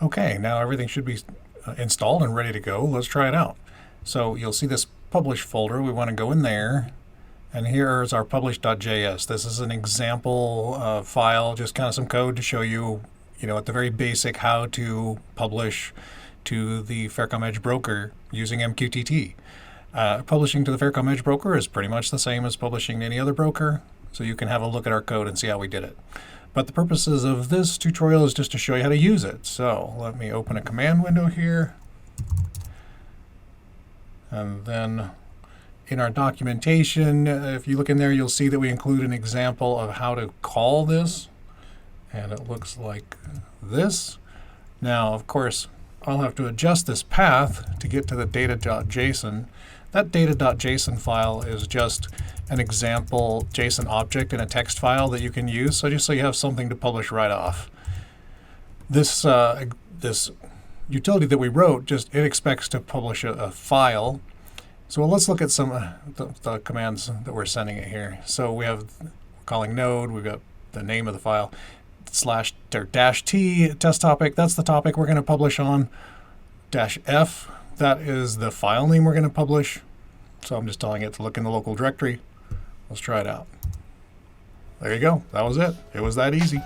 Okay, now everything should be installed and ready to go. Let's try it out. So you'll see this publish folder. We want to go in there, and here is our publish.js. This is an example file, just kind of some code to show you, at the very basic how to publish to the FairCom Edge broker using MQTT. Publishing to the FairCom Edge broker is pretty much the same as publishing to any other broker, so you can have a look at our code and see how we did it. But the purposes of this tutorial is just to show you how to use it. So let me open a command window here. And then in our documentation, if you look in there, you'll see that we include an example of how to call this. And it looks like this. Now, of course, I'll have to adjust this path to get to the data.json. That data.json file is just an example JSON object in a text file that you can use, so just so you have something to publish right off. This utility that we wrote, it expects to publish a file. So let's look at some the commands that we're sending it here. So we're calling node, we've got the name of the file, /t test topic, that's the topic we're going to publish on. -f, that is the file name we're going to publish. So I'm just telling it to look in the local directory. Let's try it out. There you go. That was it. It was that easy.